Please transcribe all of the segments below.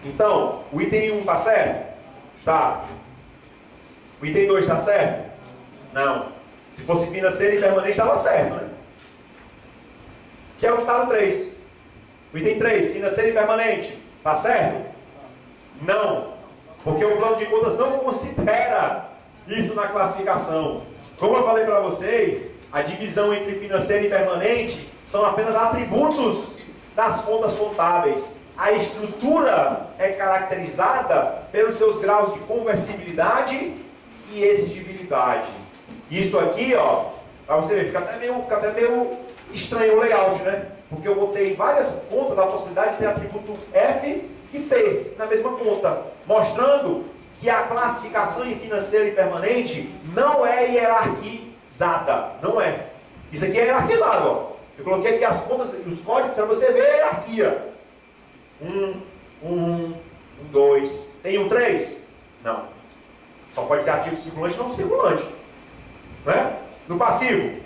Então, o item 1 está certo? Está. O item 2 está certo? Não. Se fosse financeiro e permanente, estava certo, né? Que é o que está no 3. O item 3, financeiro e permanente, está certo? Não. Porque o plano de contas não considera isso na classificação. Como eu falei para vocês, a divisão entre financeiro e permanente são apenas atributos das contas contábeis. A estrutura é caracterizada pelos seus graus de conversibilidade e exigibilidade. Isso aqui, ó, para você ver, fica até meio estranho o layout, né? Porque eu botei em várias contas a possibilidade de ter atributo F e P na mesma conta, mostrando que a classificação em financeiro e permanente não é hierarquizada, não é. Isso aqui é hierarquizado, ó. Eu coloquei aqui as contas, os códigos para você ver a hierarquia. 1, 2. Tem um 3? Não. Só pode ser ativo circulante, não circulante. Né? No passivo,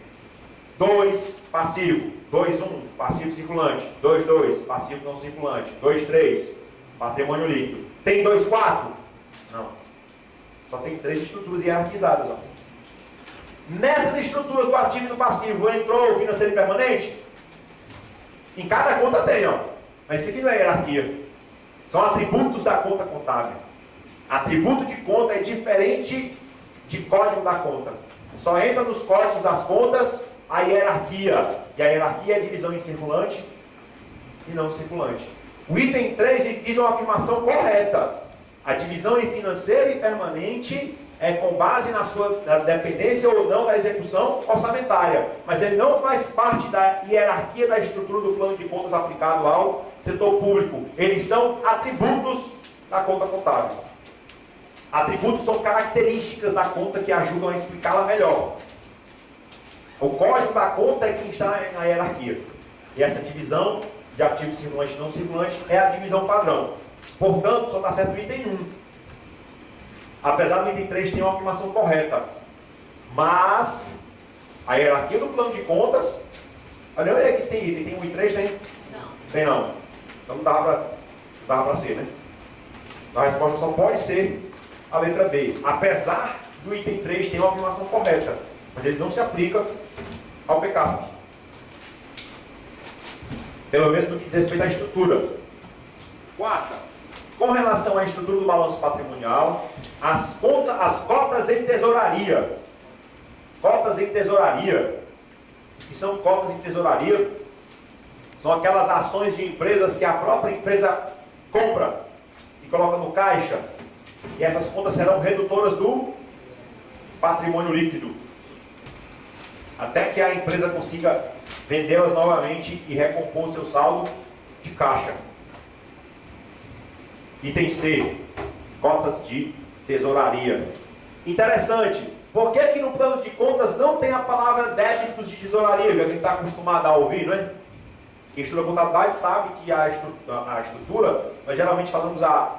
2, passivo. 2, 1, passivo circulante. 2, 2, passivo não circulante. 2, 3, patrimônio líquido. Tem 2, 4? Não. Só tem 3 estruturas hierarquizadas. Ó. Nessas estruturas do ativo e do passivo, entrou o financeiro permanente? Em cada conta tem, ó. Mas isso aqui não é hierarquia. São atributos da conta contábil. Atributo de conta é diferente de código da conta. Só entra nos códigos das contas a hierarquia. E a hierarquia é divisão em circulante e não circulante. O item 3 diz uma afirmação correta. A divisão em financeiro e permanente é com base na sua dependência ou não da execução orçamentária. Mas ele não faz parte da hierarquia da estrutura do plano de contas aplicado ao setor público. Eles são atributos da conta contábil. Atributos são características da conta que ajudam a explicá-la melhor. O código da conta é quem está na hierarquia. E essa divisão de ativo circulante e não circulante é a divisão padrão. Portanto, só está certo o item 1. Apesar do item 3 ter uma afirmação correta. Mas, a hierarquia do plano de contas... Olha aqui se tem item. Tem 1 e 3, tem? Não. Tem não. Então não dava para ser, né? A resposta só pode ser a letra B. Apesar do item 3 ter uma afirmação correta. Mas ele não se aplica ao PCASP. Pelo menos no que diz respeito à estrutura. Quarta. Com relação à estrutura do balanço patrimonial, as cotas em tesouraria. Cotas em tesouraria. O que são cotas em tesouraria? São aquelas ações de empresas que a própria empresa compra e coloca no caixa. E essas contas serão redutoras do patrimônio líquido. Até que a empresa consiga vendê-las novamente e recompor o seu saldo de caixa. Item C, cotas de tesouraria. Interessante, por que no plano de contas não tem a palavra débitos de tesouraria, que a gente está acostumado a ouvir, não é? Quem estuda contabilidade sabe que a estrutura, nós geralmente falamos a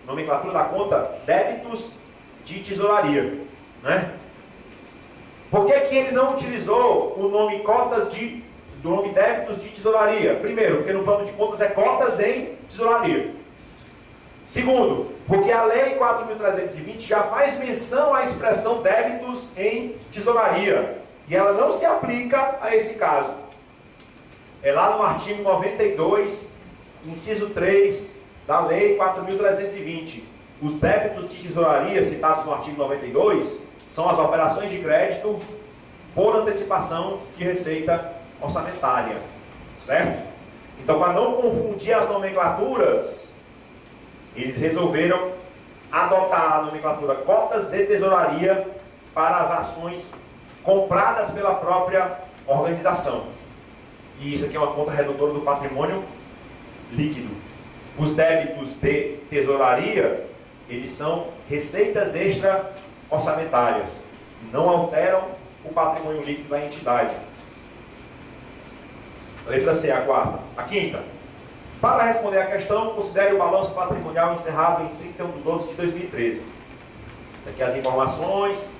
nomenclatura da conta débitos de tesouraria, né? Por que ele não utilizou o nome do nome débitos de tesouraria? Primeiro, porque no plano de contas é cotas em tesouraria. Segundo, porque a Lei 4.320 já faz menção à expressão débitos em tesouraria. E ela não se aplica a esse caso. É lá no artigo 92, inciso 3 da Lei 4.320. Os débitos de tesouraria citados no artigo 92 são as operações de crédito por antecipação de receita orçamentária. Certo? Então, para não confundir as nomenclaturas, eles resolveram adotar a nomenclatura cotas de tesouraria para as ações compradas pela própria organização. E isso aqui é uma conta redutora do patrimônio líquido. Os débitos de tesouraria, eles são receitas extra-orçamentárias. Não alteram o patrimônio líquido da entidade. Letra C, a quarta. A quinta. Para responder à questão, considere o balanço patrimonial encerrado em 31 de 12 de 2013. Aqui as informações.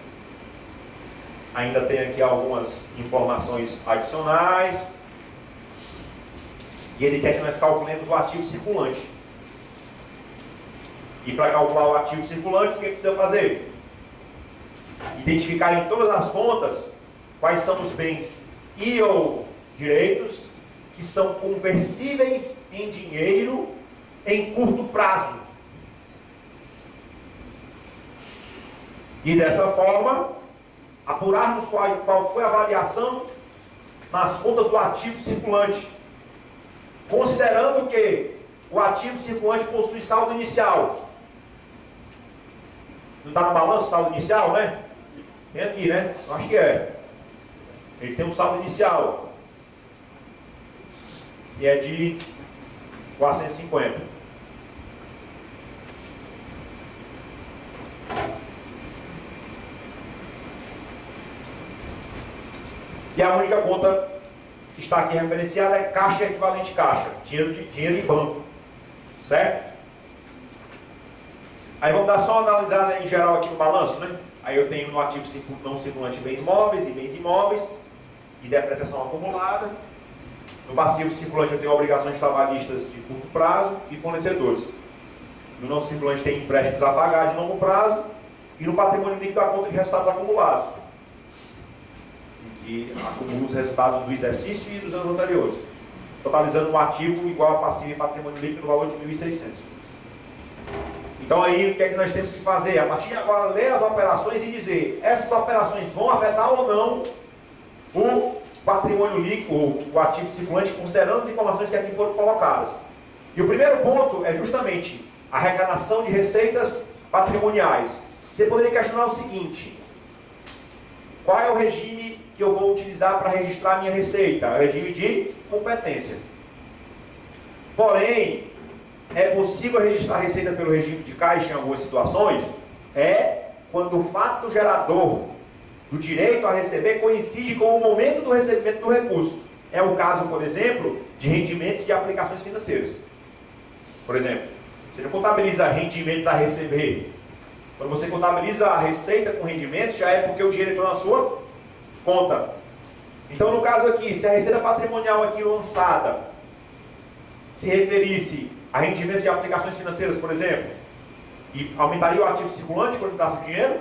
Ainda tem aqui algumas informações adicionais. E ele quer que nós calculemos o ativo circulante. E para calcular o ativo circulante, o que precisa fazer? Identificar em todas as contas quais são os bens e ou direitos que são conversíveis em dinheiro em curto prazo. E dessa forma, apurarmos qual foi a variação nas contas do ativo circulante, considerando que o ativo circulante possui saldo inicial. Não está no balanço saldo inicial, né? Tem aqui, né? Acho que é. Ele tem um saldo inicial, que é de 450. E a única conta que está aqui referenciada é caixa equivalente caixa, dinheiro de banco, certo? Aí vamos dar só uma analisada em geral aqui no balanço, né? Aí eu tenho no ativo não circulante bens móveis e bens imóveis e depreciação acumulada. No passivo circulante eu tenho obrigações trabalhistas de curto prazo e fornecedores. No não circulante tem empréstimos a pagar de longo prazo e no patrimônio líquido a conta de resultados acumulados, que acumula os resultados do exercício e dos anos anteriores, totalizando um ativo igual a passivo e patrimônio líquido no valor de 1.600. Então aí o que é que nós temos que fazer? A partir de agora, ler as operações e dizer, essas operações vão afetar ou não o patrimônio líquido, o ativo circulante, considerando as informações que aqui foram colocadas. E o primeiro ponto é justamente a arrecadação de receitas patrimoniais. Você poderia questionar o seguinte: qual é o regime que eu vou utilizar para registrar a minha receita? É o regime de competência. Porém, é possível registrar a receita pelo regime de caixa em algumas situações? É quando o fato gerador do direito a receber coincide com o momento do recebimento do recurso. É o caso, por exemplo, de rendimentos de aplicações financeiras. Por exemplo, você não contabiliza rendimentos a receber. Quando você contabiliza a receita com rendimentos, já é porque o dinheiro entrou na sua conta. Então, no caso aqui, se a receita patrimonial aqui lançada se referisse a rendimentos de aplicações financeiras, por exemplo, e aumentaria o ativo circulante quando entrasse o dinheiro?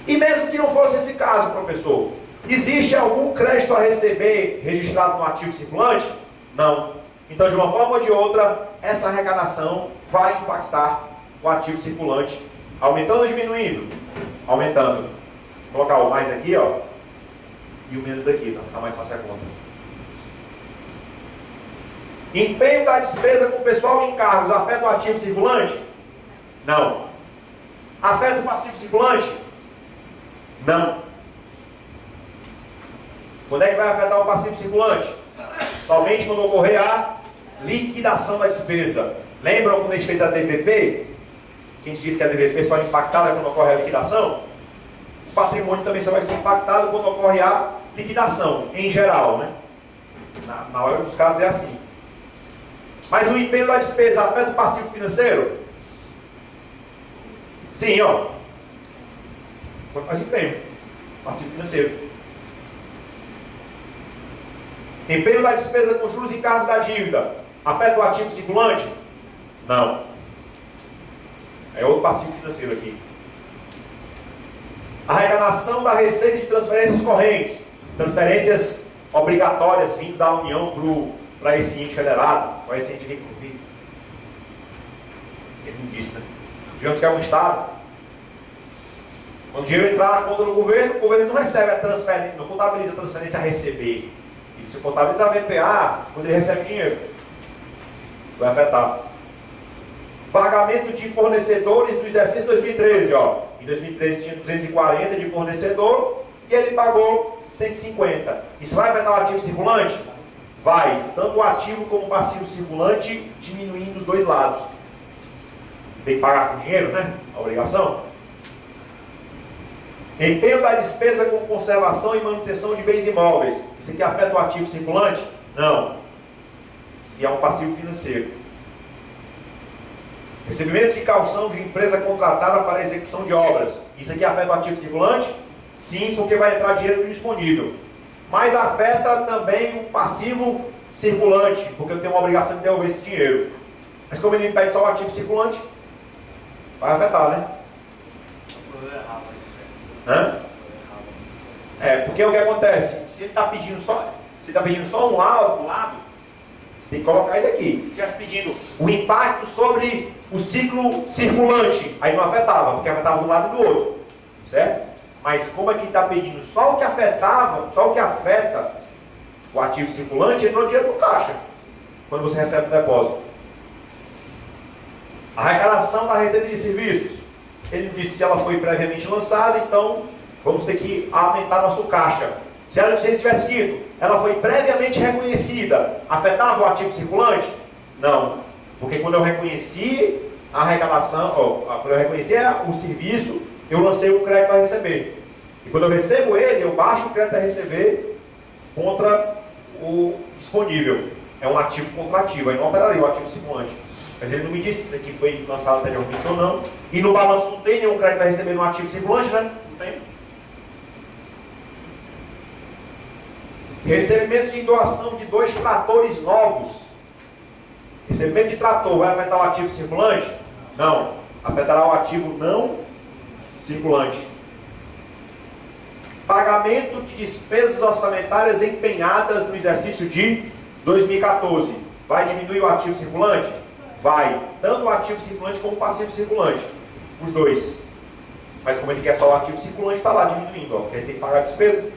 E mesmo que não fosse esse caso, professor, existe algum crédito a receber registrado no ativo circulante? Não. Então, de uma forma ou de outra, essa arrecadação vai impactar o ativo circulante, aumentando ou diminuindo? Aumentando. Vou colocar o mais aqui, ó, e o menos aqui, para ficar mais fácil a conta. Empenho da despesa com pessoal e encargos afeta o ativo circulante? Não. Afeta o passivo circulante? Não. Quando é que vai afetar o passivo circulante? Somente quando ocorrer a liquidação da despesa. Lembram quando a gente fez a DVP? Que a gente disse que a DVP só é impactada quando ocorre a liquidação? O patrimônio também só vai ser impactado quando ocorre a liquidação, em geral, né? Na maioria dos casos é assim. Mas o empenho da despesa afeta o passivo financeiro? Sim, ó. Quanto mais empenho? Passivo financeiro. Empenho da despesa com juros e encargos da dívida afeta o ativo circulante? Não. É outro passivo financeiro aqui. Arrecadação da receita de transferências correntes. Transferências obrigatórias vindo da União para esse ente federado. Qual é esse ente aqui que eu não vi? Ele não disse, né? Digamos que é um Estado. Quando o dinheiro entrar na conta do governo, o governo não recebe a transferência, não contabiliza a transferência a receber. Ele se contabiliza a VPA quando ele recebe dinheiro. Isso vai afetar. Pagamento de fornecedores do exercício 2013, ó. Em 2013 tinha 240 de fornecedor e ele pagou 150. Isso vai afetar o ativo circulante? Vai. Tanto o ativo como o passivo circulante diminuindo os dois lados. Tem que pagar com dinheiro, né? A obrigação. Empenho da despesa com conservação e manutenção de bens imóveis. Isso aqui afeta o ativo circulante? Não. Isso aqui é um passivo financeiro. Recebimento de calção de empresa contratada para a execução de obras. Isso aqui afeta o ativo circulante? Sim, porque vai entrar dinheiro disponível. Mas afeta também o passivo circulante, porque eu tenho uma obrigação de devolver esse dinheiro. Mas como ele impede só o ativo circulante, vai afetar, né? Hã? Porque o que acontece? Se ele está pedindo só um lado, você tem que colocar ele aqui. Se estivesse pedindo o impacto sobre o ciclo circulante, aí não afetava, porque afetava de um lado e do outro, certo? Mas como aqui está pedindo só o que afeta o ativo circulante, ele não dinheiro no caixa, quando você recebe o depósito. Arrecadação da receita de serviços. Ele disse se ela foi previamente lançada, então vamos ter que aumentar nosso caixa. Se ele tivesse dito, ela foi previamente reconhecida, afetava o ativo circulante? Não, porque quando eu reconheci a arrecadação, quando eu reconheci o serviço, eu lancei o crédito a receber. E quando eu recebo ele, eu baixo o crédito a receber contra o disponível. É um ativo contrativo, aí não operaria o ativo circulante. Mas ele não me disse se aqui foi lançado anteriormente ou não. E no balanço não tem nenhum crédito a receber no ativo circulante, né? Não tem. Recebimento de doação de 2 tratores novos. Recebimento de trator vai afetar o ativo circulante? Não. Afetará o ativo não circulante. Pagamento de despesas orçamentárias empenhadas no exercício de 2014. Vai diminuir o ativo circulante? Vai. Tanto o ativo circulante como o passivo circulante. Os dois. Mas como ele quer só o ativo circulante, está lá diminuindo, porque ele tem que pagar a despesa.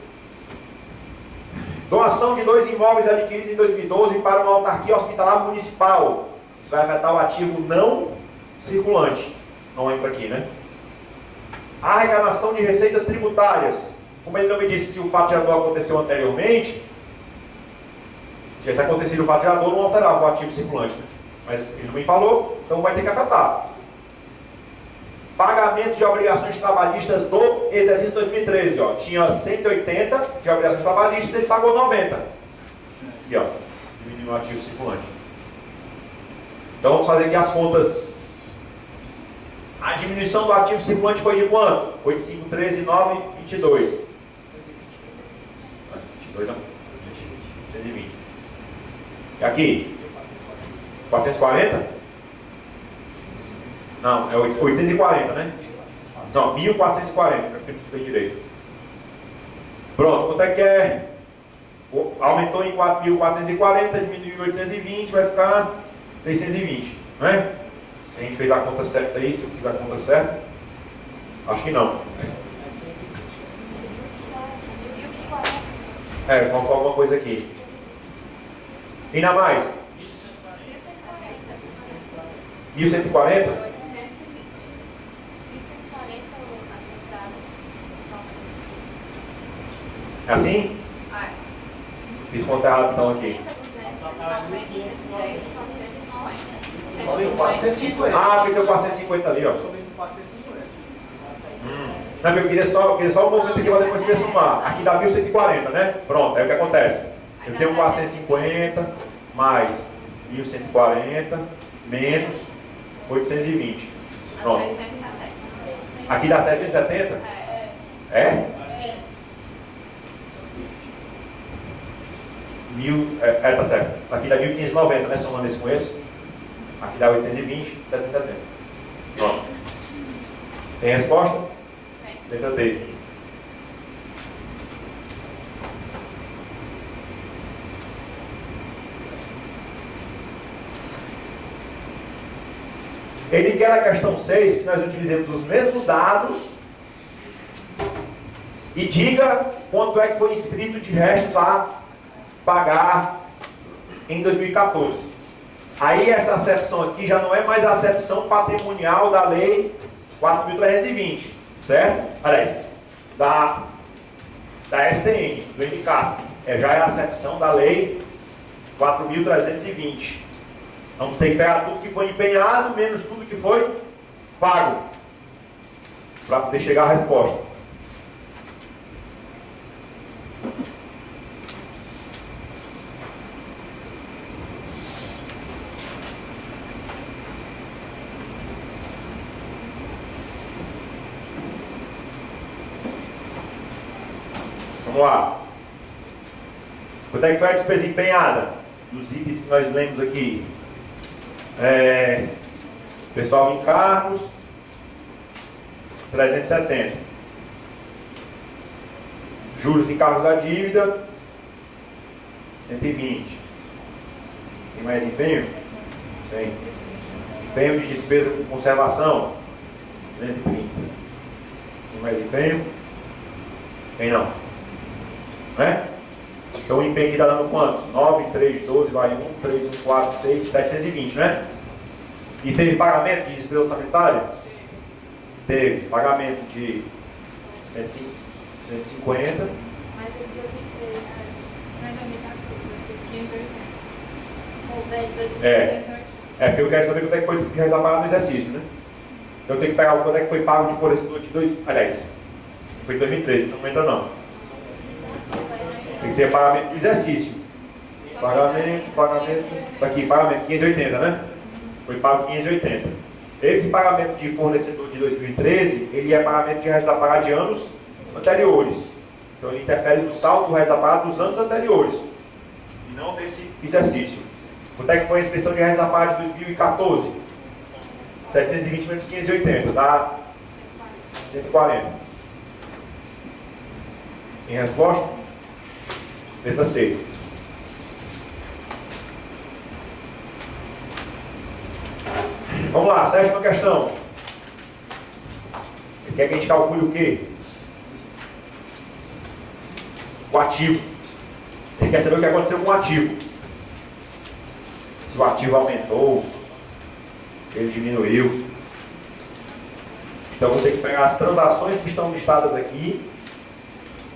Doação de 2 imóveis adquiridos em 2012 para uma autarquia hospitalar municipal. Isso vai afetar o ativo não circulante. Não entra aqui, né? Arrecadação de receitas tributárias. Como ele não me disse se o fato gerador aconteceu anteriormente, se tivesse acontecido o fato gerador, não alterava o ativo circulante, né? Mas ele não me falou, então vai ter que afetar. Pagamento de obrigações trabalhistas do exercício 2013, ó. Tinha 180 de obrigações trabalhistas, ele pagou 90. Aqui, ó. Diminuiu o ativo circulante. Então vamos fazer aqui as contas. A diminuição do ativo circulante foi de quanto? Foi de 5, 13, 9, 22. 22 não. 120. E aqui? 440? Não, é 840, né? Não, 1440, que eu tenho direito. Pronto, quanto é que é? Aumentou em 4.440, diminuiu em 820, vai ficar 620, não é? Se a gente fez a conta certa aí, se eu fiz a conta certa, acho que não. Faltou alguma coisa aqui. Ainda mais? 1140? É assim? Fiz conta errada então aqui. Ah, porque deu 450 ali, ó. Não, eu queria só o movimento aqui para depois eu somar. Aqui dá 1140, né? Pronto, aí o que acontece? Eu tenho 450 mais 1140 menos 820. Pronto. Aqui dá 770? É? Tá certo. Aqui dá 1590, né? Somando esse com esse. Aqui dá 820, 770. Pronto. Tem resposta? Letra D. Ele quer na questão 6 que nós utilizemos os mesmos dados e diga quanto é que foi inscrito de restos a pagar em 2014. Aí essa acepção aqui já não é mais a acepção patrimonial da lei 4.320, certo? Aliás, da STN, do MCASP. Já é a acepção da lei 4.320. Vamos ter que pegar tudo que foi empenhado, menos tudo que foi pago, para poder chegar à resposta. Vamos lá. Quanto é que foi a despesa empenhada? Dos itens que nós lemos aqui. Pessoal em encargos, 370. Juros e encargos da dívida, 120. Tem mais empenho? Tem. Empenho de despesa com conservação, 230. Tem mais empenho? Tem não. Né? Então o empenho aqui está dando quanto? 9, 3, 12, vai 1, 3, 1, 4, 6, 720, né? E teve pagamento de despesa orçamentária? Teve pagamento de 150. Mas o dia 26, mas não me dá 580. Os 10, 2, 580. Porque eu quero saber quanto é que foi reservado no exercício, né? Então eu tenho que pegar quanto é que foi pago de fornecedor de dois. Aliás, foi em 2013, não entra não. Tem que ser pagamento do exercício. Pagamento, aqui, pagamento 580, né? Foi pago 580. Esse pagamento de fornecedor de 2013, ele é pagamento de resto a pagar de anos anteriores. Então ele interfere no saldo do resto a pagar dos anos anteriores. E não desse exercício. Quanto é que foi a inscrição de resto a pagar de 2014? 720 menos 580, dá 140. Em resposta? Letra C. Vamos lá, sétima questão. Ele quer que a gente calcule o quê? O ativo. Ele quer saber o que aconteceu com o ativo. Se o ativo aumentou, se ele diminuiu. Então eu vou ter que pegar as transações que estão listadas aqui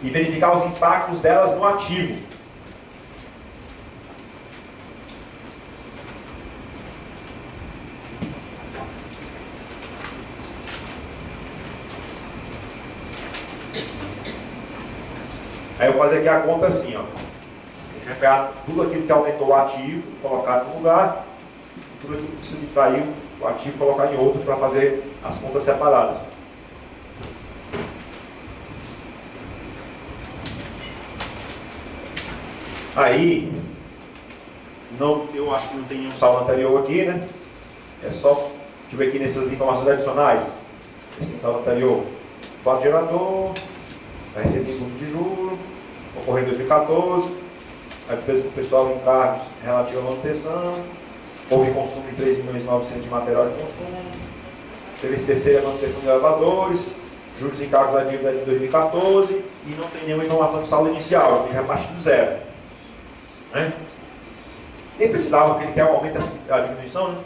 e verificar os impactos delas no ativo. Aí eu vou fazer aqui a conta assim, ó. A gente vai pegar tudo aquilo que aumentou o ativo, colocar em um lugar, e tudo aquilo que subtraiu o ativo, colocar em outro para fazer as contas separadas. Aí, eu acho que não tem nenhum saldo anterior aqui, né? É só, deixa eu ver aqui nessas informações adicionais. Esse tem saldo anterior. Fato gerador, a receita em fundo de juros, ocorreu em 2014, a despesa do pessoal em encargos relativa à manutenção, houve consumo de 3.900.000 de material de consumo, serviço terceiro, manutenção de elevadores, juros e encargos da dívida de 2014 e não tem nenhuma informação de saldo inicial, ele já parte do zero. Né? Nem precisava, porque ele quer o aumento da diminuição, né?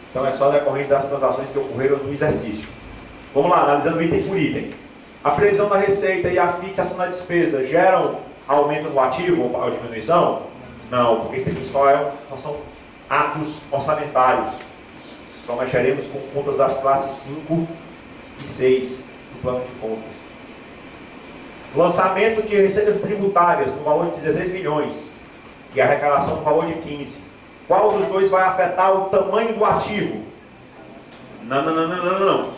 Então é só decorrente das transações que ocorreram no exercício. Vamos lá, analisando item por item. A previsão da receita e a fixação da despesa geram aumento no ativo ou diminuição? Não, porque isso aqui só são atos orçamentários. Só mexeremos com contas das classes 5 e 6 do plano de contas. Lançamento de receitas tributárias no valor de 16 milhões e arrecadação no valor de 15. Qual dos dois vai afetar o tamanho do ativo? Não.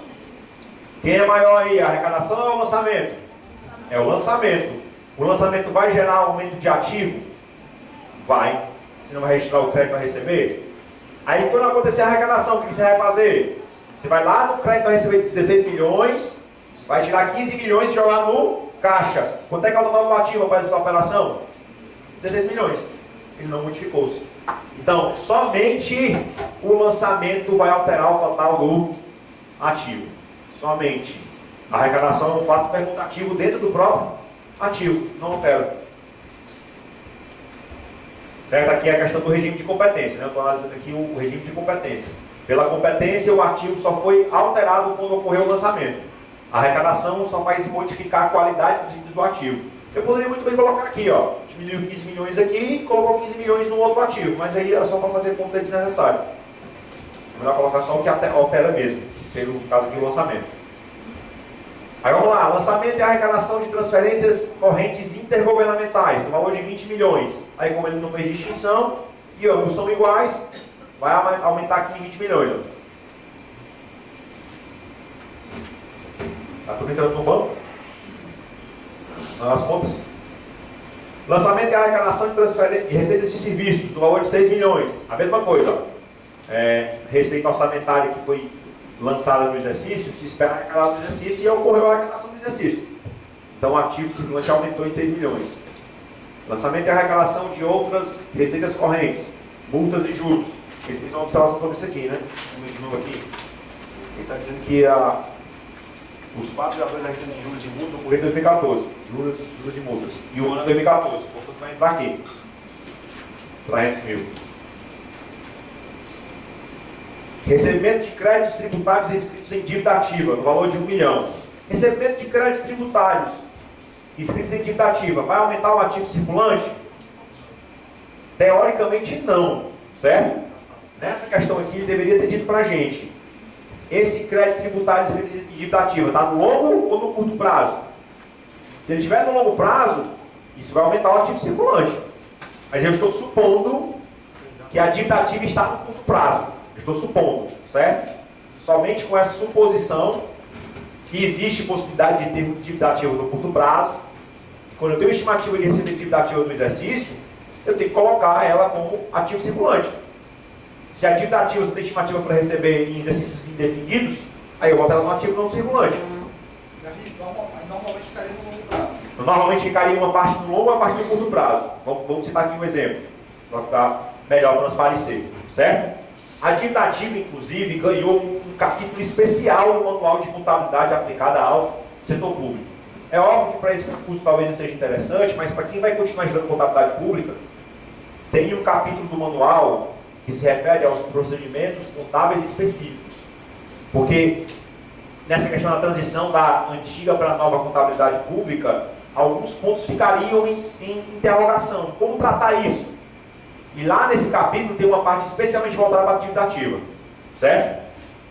Quem é maior aí, a arrecadação ou o lançamento? É o lançamento. O lançamento vai gerar aumento de ativo? Vai. Você não vai registrar o crédito a receber? Aí quando acontecer a arrecadação, o que você vai fazer? Você vai lá no crédito a receber de 16 milhões, vai tirar 15 milhões e jogar no caixa. Quanto é que é o total do ativo para essa operação? 16 milhões. Ele não modificou-se. Então, somente o lançamento vai alterar o total do ativo. Somente. A arrecadação é um fato permutativo dentro do próprio ativo. Não altera. Certo? Aqui é a questão do regime de competência. Né? Eu estou analisando aqui o regime de competência. Pela competência, o ativo só foi alterado quando ocorreu o lançamento. A arrecadação só vai modificar a qualidade dos itens do ativo. Eu poderia muito bem colocar aqui, ó, diminuiu 15 milhões aqui e colocou 15 milhões no outro ativo, mas aí é só para fazer conta desnecessária. É melhor colocar só o que altera mesmo, que seria o caso aqui do lançamento. Aí vamos lá, lançamento e arrecadação de transferências correntes intergovernamentais, no valor de 20 milhões. Aí como ele não fez distinção, e ambos são iguais, vai aumentar aqui em 20 milhões. Está tudo entrando no banco? Nas contas. Lançamento e arrecadação de receitas de serviços, no valor de 6 milhões. A mesma coisa. Ó. receita orçamentária que foi lançada no exercício, se espera arrecadar no exercício e ocorreu a arrecadação do exercício. Então o ativo circulante aumentou em 6 milhões. Lançamento e arrecadação de outras receitas correntes, multas e juros. Ele fez uma observação sobre isso aqui, né? De novo aqui. Ele está dizendo que os fatos de apoio da receita de juros e multas ocorreram em 2014. Juros e multas. E o ano é 2014. Portanto, vai entrar aqui. 300 mil. Recebimento de créditos tributários inscritos em dívida ativa, no valor de 1 milhão. Recebimento de créditos tributários inscritos em dívida ativa, vai aumentar o ativo circulante? Teoricamente não, certo? Nessa questão aqui ele deveria ter dito para a gente, esse crédito tributário inscrito em dívida ativa está no longo ou no curto prazo? Se ele estiver no longo prazo, isso vai aumentar o ativo circulante. Mas eu estou supondo que a dívida ativa está no curto prazo. Eu estou supondo, certo? Somente com essa suposição que existe possibilidade de termos dívida ativa no curto prazo. Quando eu tenho estimativa de receber dívida ativa no exercício, eu tenho que colocar ela como ativo circulante. Se a dívida ativa você tem estimativa para receber em exercícios indefinidos, aí eu boto ela no ativo não circulante. Normalmente ficaria no longo prazo. Normalmente ficaria uma parte no longo e uma parte no curto prazo. Vamos citar aqui um exemplo, para ficar melhor transparecer, certo? A dívida ativa, inclusive, ganhou um capítulo especial no Manual de Contabilidade aplicada ao setor público. É óbvio que para esse curso talvez não seja interessante, mas para quem vai continuar estudando contabilidade pública, tem um capítulo do manual que se refere aos procedimentos contábeis específicos. Porque nessa questão da transição da antiga para a nova contabilidade pública, alguns pontos ficariam em interrogação. Como tratar isso? E lá nesse capítulo tem uma parte especialmente voltada para a dívida ativa. Certo?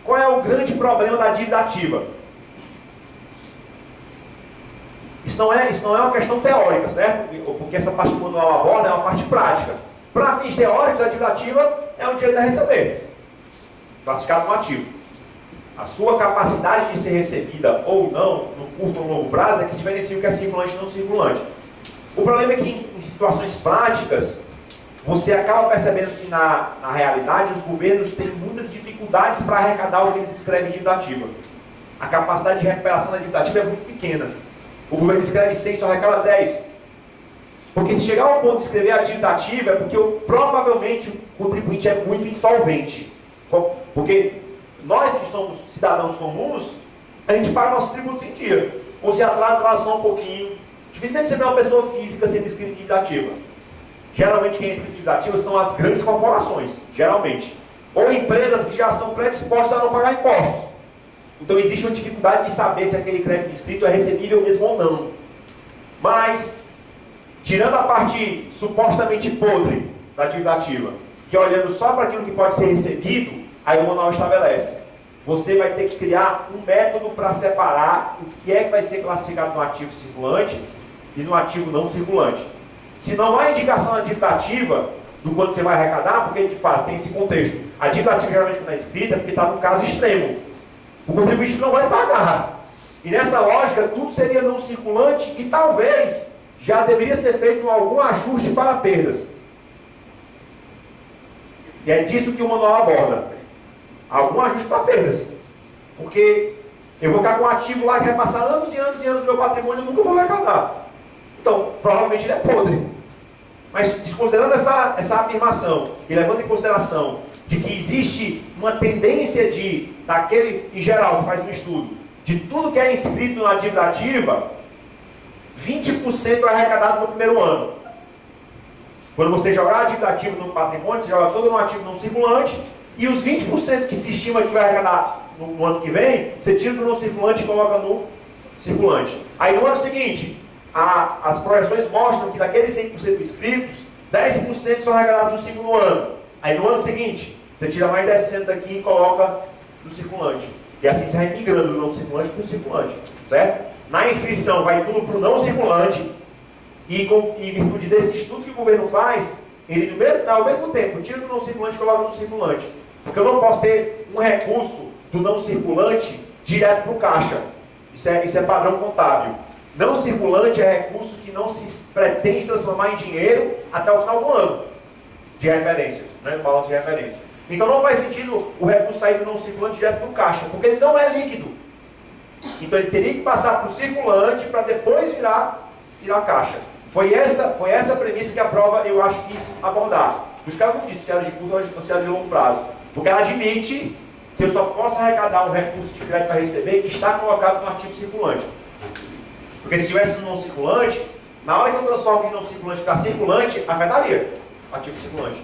Qual é o grande problema da dívida ativa? Isso não é uma questão teórica, certo? Porque essa parte que o manual aborda é uma parte prática. Para fins teóricos, a dívida ativa é o direito a receber, classificado como ativo. A sua capacidade de ser recebida ou não, no curto ou no longo prazo, é que diferencia o que é circulante e não circulante. O problema é que em situações práticas, você acaba percebendo que na realidade os governos têm muitas dificuldades para arrecadar o que eles escrevem em dívida ativa. A capacidade de recuperação da dívida ativa é muito pequena. O governo escreve 100 e só arrecada 10. Porque se chegar ao ponto de escrever a dívida ativa é porque provavelmente o contribuinte é muito insolvente. Porque nós que somos cidadãos comuns, a gente paga nossos tributos em dia. Ou se atrasa só um pouquinho. Dificilmente você vê uma pessoa física sendo inscrita em dívida ativa. Geralmente quem é inscrito em dívida ativa são as grandes corporações, geralmente. Ou empresas que já são predispostas a não pagar impostos. Então existe uma dificuldade de saber se aquele crédito inscrito é recebível mesmo ou não. Mas, tirando a parte supostamente podre da dívida ativa, que olhando só para aquilo que pode ser recebido, aí o manual estabelece. Você vai ter que criar um método para separar o que é que vai ser classificado no ativo circulante e no ativo não circulante. Se não há indicação na dívida ativa do quanto você vai arrecadar, porque de fato tem esse contexto. A dívida ativa geralmente quando está escrita é porque está no caso extremo. O contribuinte não vai pagar. E nessa lógica, tudo seria não circulante e talvez já deveria ser feito algum ajuste para perdas. E é disso que o manual aborda. Algum ajuste para perdas. Porque eu vou ficar com um ativo lá que vai passar anos e anos e anos do meu patrimônio e nunca vou arrecadar. Então, provavelmente ele é podre. Mas desconsiderando essa afirmação e levando em consideração de que existe uma tendência em geral, você faz um estudo, de tudo que é inscrito na dívida ativa, 20% é arrecadado no primeiro ano. Quando você jogar a dívida ativa no patrimônio, você joga todo no ativo não circulante, e os 20% que se estima que vai arrecadar no ano que vem, você tira do não circulante e coloca no circulante. Aí no ano seguinte, as projeções mostram que daqueles 100% inscritos, 10% são arrecadados no segundo ano. Aí no ano seguinte, você tira mais 10% daqui e coloca no circulante. E assim você vai migrando do não circulante para o circulante, certo? Na inscrição vai tudo para o não circulante e em virtude desse estudo que o governo faz, ele ao mesmo tempo tira do não circulante e coloca no circulante. Porque eu não posso ter um recurso do não circulante direto para o caixa. Isso é padrão contábil. Não circulante é recurso que não se pretende transformar em dinheiro até o final do ano de referência, né, no balanço de referência. Então não faz sentido o recurso sair do não circulante direto do caixa, porque ele não é líquido. Então ele teria que passar para o circulante para depois virar caixa. Foi essa premissa que a prova, eu acho, quis abordar. Por isso que ela não disse se era de curto ou se era de longo prazo. Porque ela admite que eu só posso arrecadar um recurso de crédito a receber que está colocado no ativo circulante. Porque se tivesse no não circulante, na hora que eu transformo de não circulante para circulante, afetaria o ativo circulante.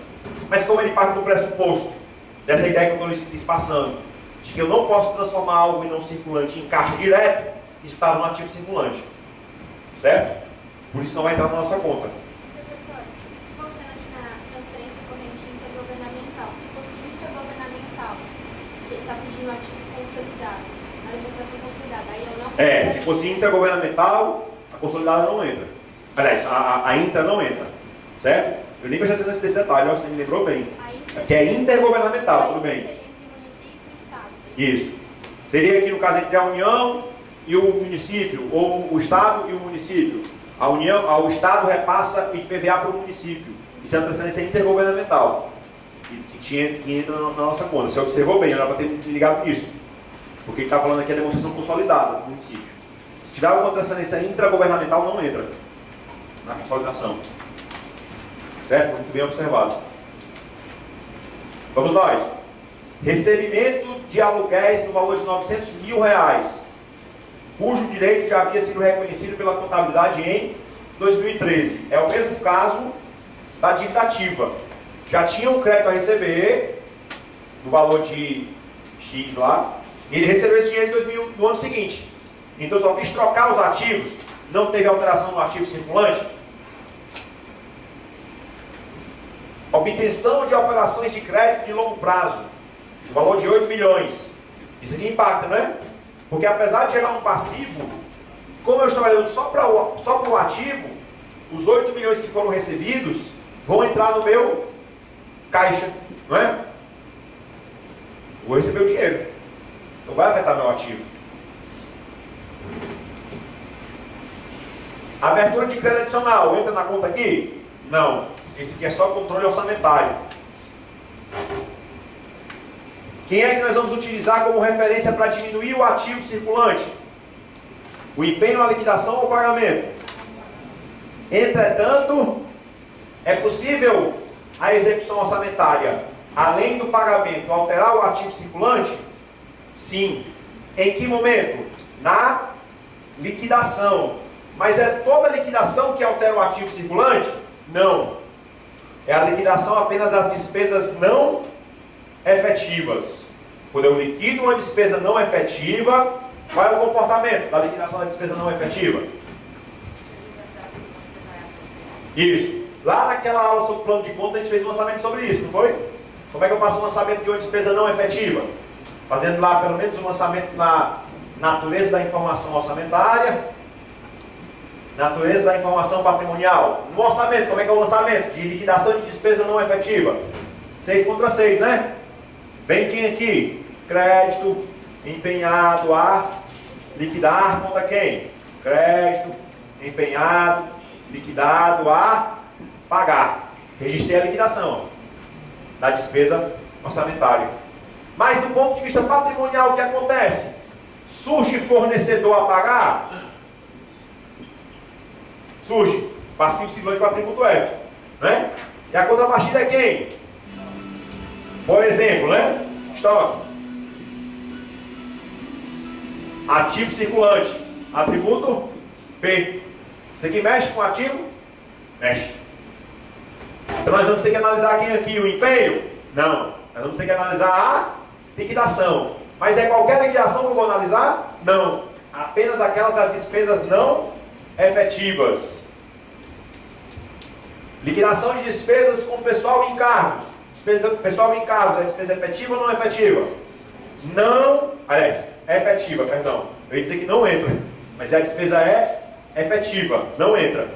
Mas como ele parte do pressuposto dessa ideia que eu estou lhes passando, de que eu não posso transformar algo em não circulante em caixa direto, isso está no ativo circulante. Certo? Por isso não vai entrar na nossa conta. Professor, voltando aqui na transferência corrente intergovernamental, se fosse intergovernamental, ele está pedindo ativo consolidado, a demonstração consolidada, aí eu não... Se fosse intergovernamental, a consolidada não entra. Aliás, a intra não entra. Certo? Eu nem prestei atenção nesse detalhe, você me lembrou bem. Que é intergovernamental, tudo bem. Seria entre município e estado. Isso. Seria aqui no caso entre a União e o município, ou o Estado e o município. O Estado repassa IPVA para o município. Isso é uma transferência intergovernamental. Que entra na nossa conta. Você observou bem, era para ter ligado nisso. Porque ele está falando aqui a demonstração consolidada do município. Se tiver alguma transferência intragovernamental, não entra na consolidação. Certo? Muito bem observado. Vamos nós. Recebimento de aluguéis no valor de R$900 mil, cujo direito já havia sido reconhecido pela contabilidade em 2013. É o mesmo caso da dívida ativa. Já tinha um crédito a receber, no valor de X lá, e ele recebeu esse dinheiro no ano seguinte. Então só quis trocar os ativos, não teve alteração no ativo circulante. Obtenção de operações de crédito de longo prazo, no valor de 8 milhões. Isso aqui impacta, não é? Porque apesar de gerar um passivo, como eu estou olhando só para o ativo, os 8 milhões que foram recebidos vão entrar no meu caixa, não é? Vou receber o dinheiro. Não vai afetar meu ativo. Abertura de crédito adicional, entra na conta aqui? Não. Esse aqui é só controle orçamentário. Quem é que nós vamos utilizar como referência para diminuir o ativo circulante? O empenho, a liquidação ou o pagamento? Entretanto, é possível a execução orçamentária, além do pagamento, alterar o ativo circulante? Sim. Em que momento? Na liquidação. Mas é toda liquidação que altera o ativo circulante? Não. É a liquidação apenas das despesas não efetivas. Quando eu liquido uma despesa não efetiva, qual é o comportamento da liquidação da despesa não efetiva? Isso. Lá naquela aula sobre plano de contas, a gente fez um lançamento sobre isso, não foi? Como é que eu faço um lançamento de uma despesa não efetiva? Fazendo lá pelo menos um lançamento na natureza da informação orçamentária, natureza da informação patrimonial. No orçamento, como é que é o lançamento? De liquidação de despesa não efetiva. 6 contra 6, né? Vem quem aqui? Crédito empenhado a liquidar contra quem? Crédito empenhado, liquidado a pagar. Registrei a liquidação da despesa orçamentária. Mas do ponto de vista patrimonial, o que acontece? Surge fornecedor a pagar? Surge passivo circulante para tributo F, né? E a contrapartida é quem? Por exemplo, né? Estoque. Ativo circulante. Atributo P. Você que mexe com ativo? Mexe. Então nós vamos ter que analisar aqui o empenho? Não. Nós vamos ter que analisar a liquidação. Mas é qualquer liquidação que eu vou analisar? Não. Apenas aquelas das despesas não efetivas. Liquidação de despesas com pessoal e encargos. Pessoal e encargos, é despesa efetiva ou não efetiva? Não, aliás, é efetiva, perdão. Eu ia dizer que não entra, mas a despesa é efetiva, não entra.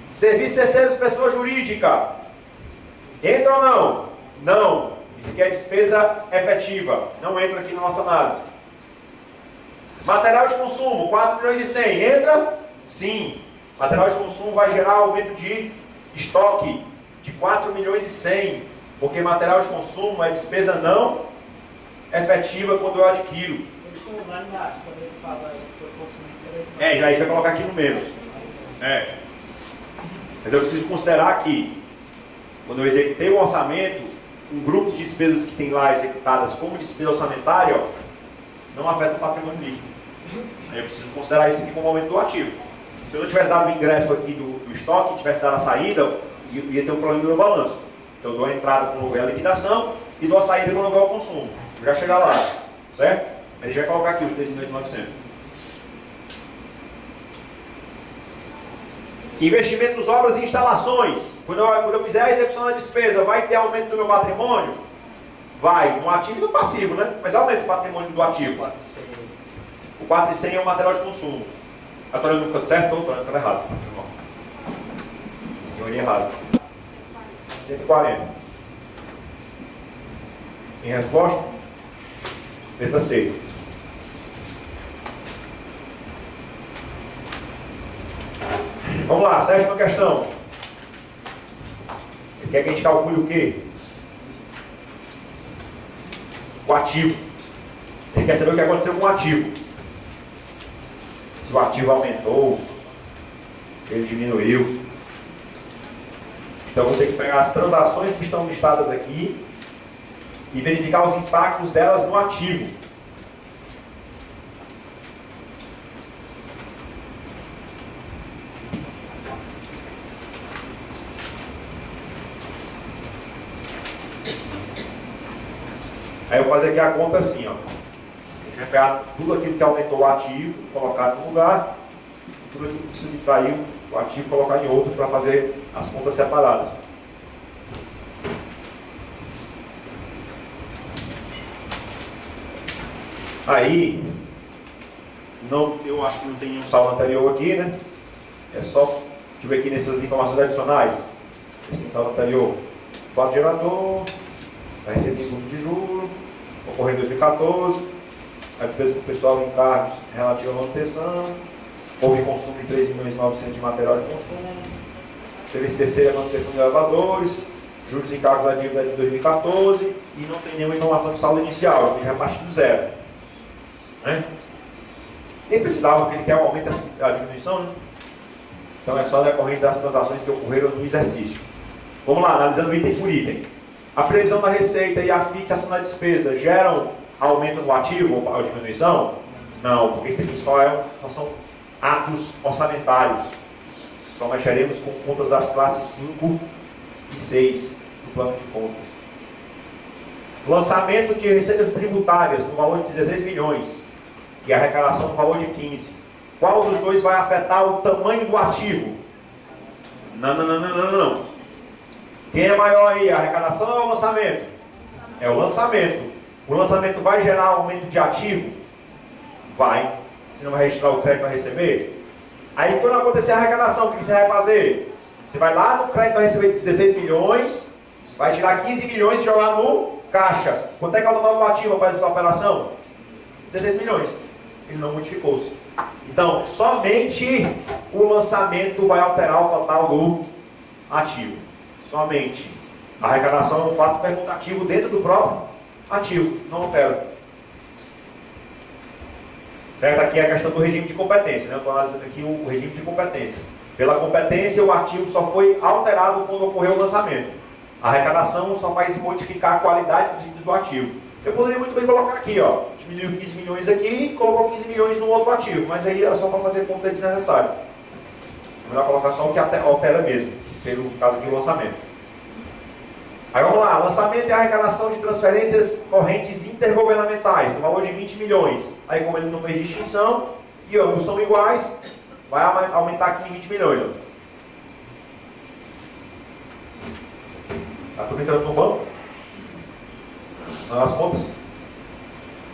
Serviço terceiros, pessoa jurídica. Entra ou não? Não. Isso aqui é despesa efetiva, não entra aqui na nossa análise. Material de consumo, 4 milhões e 100, entra? Sim. Material de consumo vai gerar aumento de estoque de 4 milhões e 100. Porque material de consumo é despesa não efetiva quando eu adquiro. Lá embaixo, quando ele fala que eu consumi 3 Já a gente vai colocar aqui no menos. Mas eu preciso considerar que, quando eu executei o orçamento, um grupo de despesas que tem lá executadas como despesa orçamentária, ó, não afeta o patrimônio líquido. Aí eu preciso considerar isso aqui como aumento do ativo. Se eu não tivesse dado o ingresso aqui do estoque, tivesse dado a saída, ia ter um problema no meu balanço. Então eu dou a entrada com o aluguel e liquidação e dou a saída com o aluguel e consumo. Eu já chegar lá, certo? Mas a gente vai colocar aqui os 3.900. Investimento nas obras e instalações. Quando eu fizer a execução da despesa, vai ter aumento do meu patrimônio? Vai, no ativo e no passivo, né? Mas aumenta o patrimônio do ativo. O 4.100 é o material de consumo. Eu estou olhando no canto certo? Estou olhando no canto errado. Esse aqui eu olhei errado. 140. Tem resposta? Letra C. Vamos lá, sétima questão. Ele quer que a gente calcule o quê? O ativo. Ele quer saber o que aconteceu com o ativo. Se o ativo aumentou, se ele diminuiu. Então eu vou ter que pegar as transações que estão listadas aqui e verificar os impactos delas no ativo. Aí eu vou fazer aqui a conta assim, ó. A gente vai pegar tudo aquilo que aumentou o ativo, colocar em um lugar, e tudo aquilo que subtraiu o ativo, colocar em outro para fazer as contas separadas. Aí, eu acho que não tem nenhum saldo anterior aqui, né? É só, deixa eu ver aqui nessas informações adicionais. Se tem saldo anterior. Fato gerador, a receita em lucro de juros, ocorreu em 2014, a despesa do pessoal em encargos relativa à manutenção, houve consumo de 3.900.000 de material de consumo, serviço terceiro, manutenção de elevadores, juros e encargos da dívida de 2014 e não tem nenhuma informação de saldo inicial, já é a partir do zero. Né? Nem precisava, porque ele quer um aumento da diminuição, né? Então é só decorrente das transações que ocorreram no exercício. Vamos lá, analisando item por item. A previsão da receita e a fixação da despesa geram aumento no ativo ou diminuição? Não, porque isso aqui só são atos orçamentários. Só mexeremos com contas das classes 5 e 6 do plano de contas. Lançamento de receitas tributárias no valor de 16 milhões e arrecadação no valor de 15. Qual dos dois vai afetar o tamanho do ativo? Não. Quem é maior aí, a arrecadação ou o lançamento? É o lançamento. O lançamento vai gerar aumento de ativo? Vai. Você não vai registrar o crédito a receber? Aí quando acontecer a arrecadação, o que você vai fazer? Você vai lá no crédito a receber de 16 milhões, vai tirar 15 milhões e jogar no caixa. Quanto é que é o total do ativo para essa operação? 16 milhões. Ele não modificou-se. Então, somente o lançamento vai alterar o total do ativo. Somente. A arrecadação é um fato permutativo dentro do próprio ativo. Não altera. Certo? Aqui é a questão do regime de competência. Né? Eu estou analisando aqui o regime de competência. Pela competência, o ativo só foi alterado quando ocorreu o lançamento. A arrecadação só vai modificar a qualidade dos itens do ativo. Eu poderia muito bem colocar aqui, ó, diminuiu 15 milhões aqui e colocou 15 milhões no outro ativo, mas aí é só para fazer conta desnecessária. É melhor colocar só o que altera mesmo, que seria o caso aqui o lançamento. Aí vamos lá, lançamento e arrecadação de transferências correntes intergovernamentais, no valor de 20 milhões. Aí como ele não fez distinção, e ambos são iguais, vai aumentar aqui em 20 milhões. Está tudo entrando no banco? Nas contas.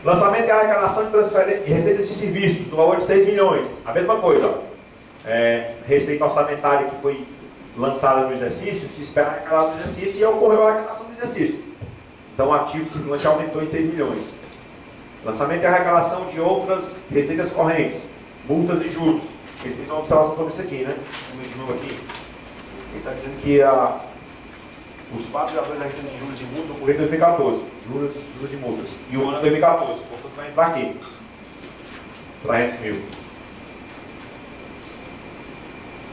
Lançamento e arrecadação de receitas de serviços, no valor de 6 milhões. A mesma coisa. Ó. Receita orçamentária que foi lançada no exercício, se espera arrecadar no exercício e ocorreu a arrecadação do exercício. Então o ativo simplesmente aumentou em 6 milhões. Lançamento e arrecadação de outras receitas correntes, multas e juros. Ele fez uma observação sobre isso aqui, né? De novo aqui. Ele está dizendo que os fatos da receita de juros e multas ocorreram em 2014. Juros e multas. E o ano de 2014. Portanto, vai entrar aqui. 300 mil.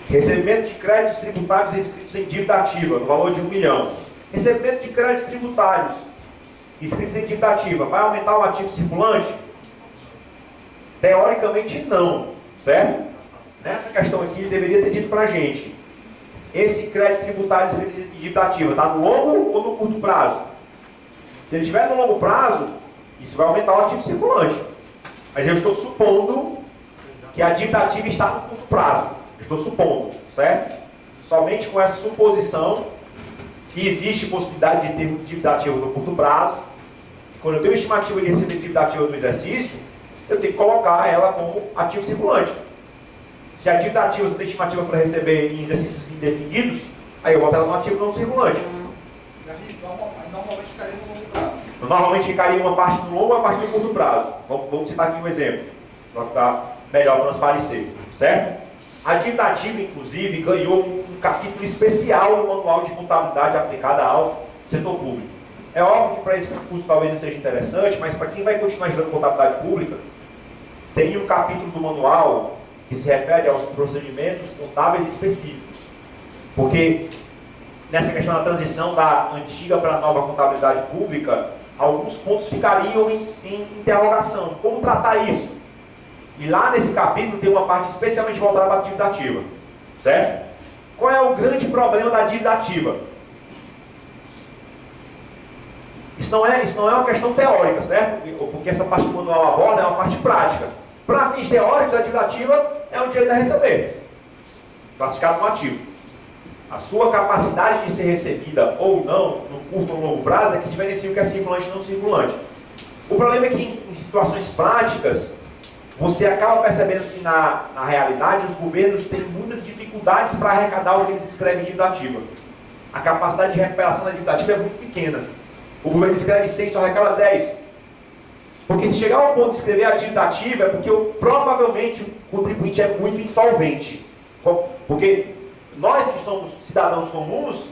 Recebimento de créditos tributários inscritos em dívida ativa, no valor de 1 milhão. Recebimento de créditos tributários inscritos em dívida ativa, vai aumentar o ativo circulante? Teoricamente não, certo? Nessa questão aqui ele deveria ter dito para a gente, esse crédito tributário inscrito em dívida ativa está no longo ou no curto prazo? Se ele estiver no longo prazo, isso vai aumentar o ativo circulante. Mas eu estou supondo que a dívida ativa está no curto prazo. Eu estou supondo, certo? Somente com essa suposição que existe possibilidade de termos dívida ativa no curto prazo. Quando eu tenho estimativa de receber dívida ativa no exercício, eu tenho que colocar ela como ativo circulante. Se a dívida ativa você tem estimativa para receber em exercícios indefinidos, aí eu boto ela no ativo não circulante. Normalmente ficaria no longo prazo. Normalmente ficaria uma parte no longo e uma parte no curto prazo. Vamos citar aqui um exemplo, para ficar melhor transparecer, certo? A dívida ativa, inclusive, ganhou um capítulo especial no Manual de Contabilidade aplicada ao setor público. É óbvio que para esse curso talvez não seja interessante, mas para quem vai continuar estudando contabilidade pública, tem um capítulo do manual que se refere aos procedimentos contábeis específicos. Porque nessa questão da transição da antiga para a nova contabilidade pública, alguns pontos ficariam em interrogação. Como tratar isso? E lá nesse capítulo tem uma parte especialmente voltada para a dívida ativa. Certo? Qual é o grande problema da dívida ativa? Isso não é uma questão teórica, certo? Porque essa parte que o manual aborda é uma parte prática. Para fins teóricos, a dívida ativa é o direito a receber, classificado como ativo. A sua capacidade de ser recebida ou não, no curto ou no longo prazo, é que diferencia o que é circulante e não circulante. O problema é que em situações práticas, você acaba percebendo que na realidade os governos têm muitas dificuldades para arrecadar o que eles escrevem em dívida ativa. A capacidade de recuperação da dívida ativa é muito pequena. O governo escreve 100 e só arrecada 10. Porque se chegar ao ponto de escrever a dívida ativa é porque provavelmente o contribuinte é muito insolvente. Porque nós que somos cidadãos comuns,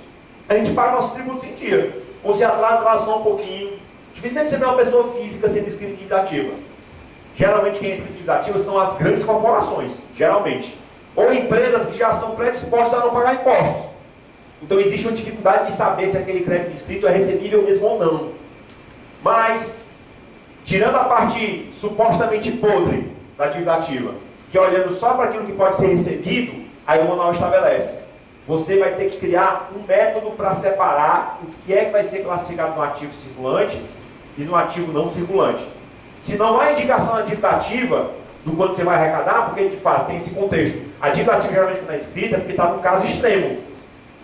a gente paga nossos tributos em dia. Ou se atrasa só um pouquinho. Dificilmente você vê uma pessoa física sendo inscrita em dívida ativa. Geralmente quem é inscrito em dívida ativa são as grandes corporações, geralmente. Ou empresas que já são predispostas a não pagar impostos. Então existe uma dificuldade de saber se aquele crédito inscrito é recebível mesmo ou não. Mas, tirando a parte supostamente podre da dívida ativa, que olhando só para aquilo que pode ser recebido, aí o manual estabelece. Você vai ter que criar um método para separar o que é que vai ser classificado no ativo circulante e no ativo não circulante. Se não há indicação na dívida ativa do quanto você vai arrecadar, porque de fato tem esse contexto. A dívida ativa geralmente não é escrita porque está num caso extremo.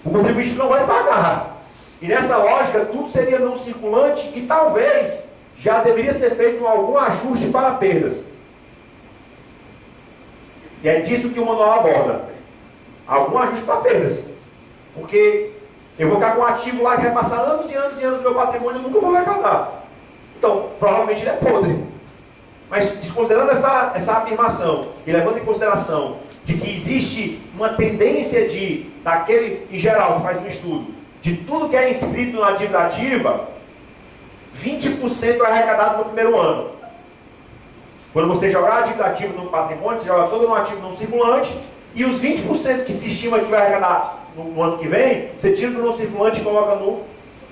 O contribuinte não vai pagar. E nessa lógica, tudo seria não circulante e talvez já deveria ser feito algum ajuste para perdas. E é disso que o manual aborda. Algum ajuste para perdas. Porque eu vou ficar com um ativo lá que vai passar anos e anos e anos do meu patrimônio e nunca vou arrecadar. Então, provavelmente ele é podre. Mas desconsiderando essa afirmação e levando em consideração de que existe uma tendência daquele, em geral, você faz um estudo, de tudo que é inscrito na dívida ativa, 20% é arrecadado no primeiro ano. Quando você jogar a dívida ativa no patrimônio, você joga todo no ativo não circulante, e os 20% que se estima que vai arrecadar no ano que vem, você tira do não circulante e coloca no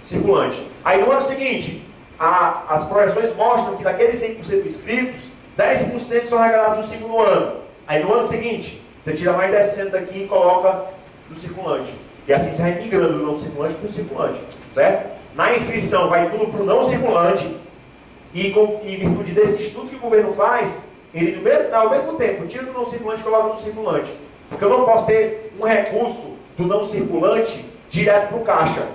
circulante. Aí no ano seguinte, as projeções mostram que daqueles 100% inscritos, 10% são arrecadados no segundo ano. Aí no ano seguinte, você tira mais 10% daqui e coloca no circulante. E assim você vai migrando do não circulante para o circulante, certo? Na inscrição vai tudo para o não circulante e em virtude desse estudo que o governo faz, ele ao mesmo tempo tira do não circulante e coloca no circulante. Porque eu não posso ter um recurso do não circulante direto para o caixa.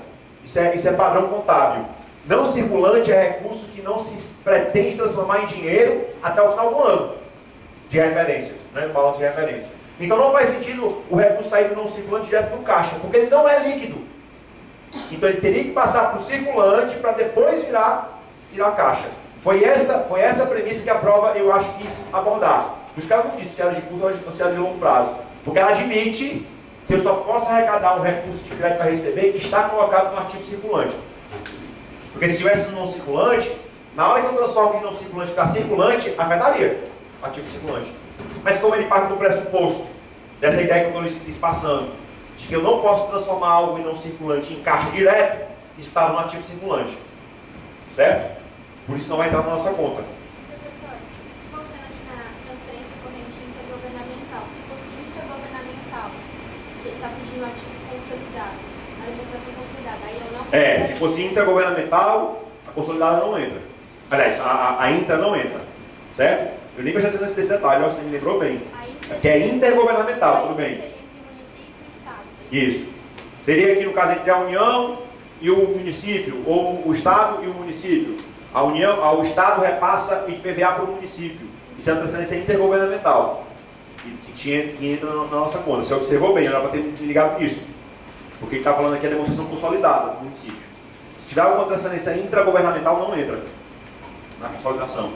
Isso é padrão contábil. Não circulante é recurso que não se pretende transformar em dinheiro até o final do ano de referência, né? Balanço de referência. Então não faz sentido o recurso sair do não circulante direto para o caixa, porque ele não é líquido. Então ele teria que passar para o circulante para depois virar caixa. Foi essa premissa que a prova, eu acho, quis abordar. Por isso que ela não disse se era de curto ou se era de longo prazo. Porque ela admite que eu só posso arrecadar um recurso de crédito a receber que está colocado no ativo circulante. Porque se tivesse no não circulante, na hora que eu transformo de não circulante para circulante, afetaria o ativo circulante. Mas como ele parte do pressuposto, dessa ideia que eu estou lhes passando, de que eu não posso transformar algo em não circulante em caixa direto, isso está no ativo circulante. Certo? Por isso não vai entrar na nossa conta. Professor, voltando aqui na transferência corrente intergovernamental, se fosse intragovernamental, ele está pedindo ativo consolidado, na demonstração consolidada, aí eu não... Se fosse intergovernamental, a consolidada não entra. Aliás, a intra não entra. Certo? Eu nem prestei atenção nesse detalhe, você me lembrou bem. Que é intergovernamental, tudo bem. Seria entre o município e o Estado. Isso. Seria aqui no caso entre a União e o município, ou o Estado e o município. O Estado repassa o IPVA para o município. Isso é uma transferência intergovernamental. Que entra na nossa conta. Você observou bem, era para ter ligado nisso. Porque ele está falando aqui a demonstração consolidada do município. Se tiver alguma transferência intragovernamental, não entra na consolidação.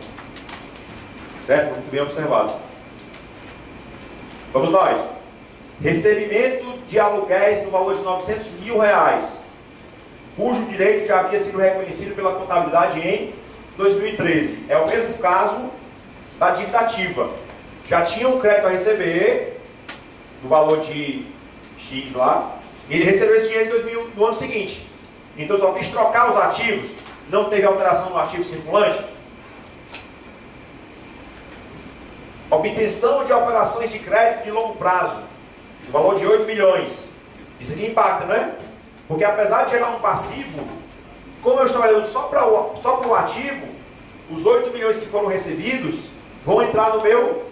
Certo? Muito bem observado. Vamos nós. Recebimento de aluguéis no valor de R$900 mil, cujo direito já havia sido reconhecido pela contabilidade em 2013. É o mesmo caso da dívida ativa. Já tinha um crédito a receber, no valor de X lá, e ele recebeu esse dinheiro no ano seguinte. Então só quis trocar os ativos, não teve alteração no ativo circulante. Obtenção de operações de crédito de longo prazo, no valor de 8 milhões. Isso aqui impacta, não é? Porque apesar de gerar um passivo, como eu estou olhando só para o ativo, os 8 milhões que foram recebidos vão entrar no meu.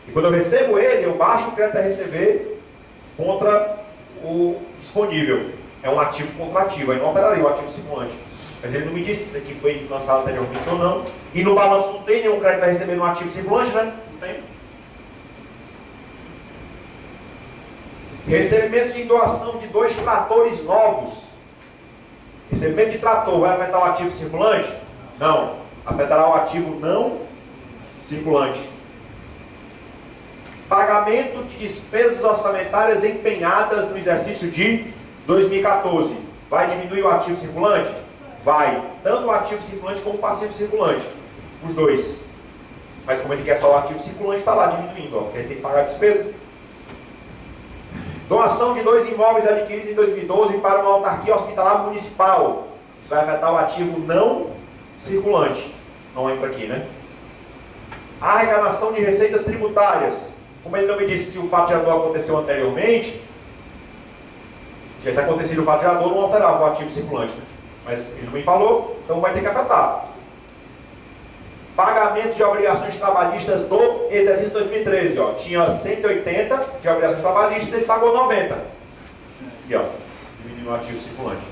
E quando eu recebo ele, eu baixo o crédito a receber contra o disponível. É um ativo contrativo, aí não operaria o ativo circulante. Mas ele não me disse se isso aqui foi lançado anteriormente ou não. E no balanço não tem nenhum crédito a receber no ativo circulante, né? Não tem. Recebimento de doação de 2 tratores novos. Recebimento de trator vai afetar o ativo circulante? Não. Afetará o ativo não circulante. Pagamento de despesas orçamentárias empenhadas no exercício de 2014. Vai diminuir o ativo circulante? Vai. Tanto o ativo circulante como o passivo circulante. Os dois. Mas como ele quer só o ativo circulante, está lá diminuindo. Ó, porque ele tem que pagar a despesa. Doação de 2 imóveis adquiridos em 2012 para uma autarquia hospitalar municipal. Isso vai afetar o ativo não circulante. Não entra aqui, né? Arrecadação de receitas tributárias. Como ele não me disse se o fato gerador aconteceu anteriormente, se tivesse acontecido o fato gerador, não alterava o ativo circulante. Né? Mas ele não me falou, então vai ter que afetar. Pagamento de obrigações trabalhistas do exercício 2013. Ó. Tinha 180 de obrigações trabalhistas, ele pagou 90. Aqui, ó, diminuiu o ativo circulante.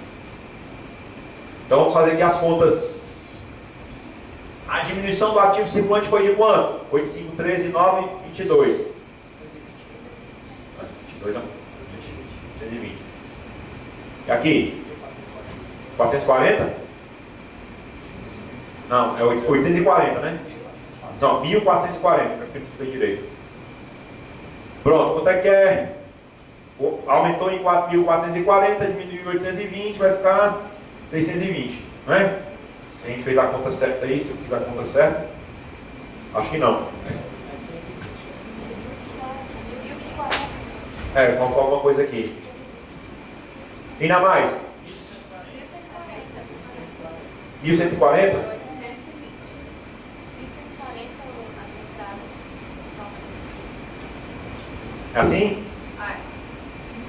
Então vamos fazer aqui as contas. A diminuição do ativo circulante foi de quanto? 8, 5, 13, 9, 22. 22 não? 120. E aqui? 440? Não, é 840, né? Não, 1440, que eu estudei direito. Pronto, quanto é que é? Aumentou em 4.440, diminuiu em 820, vai ficar 620, não é? Se a gente fez a conta certa aí, se eu fiz a conta certa, acho que não. Faltou alguma coisa aqui. Ainda mais? 1140? É assim?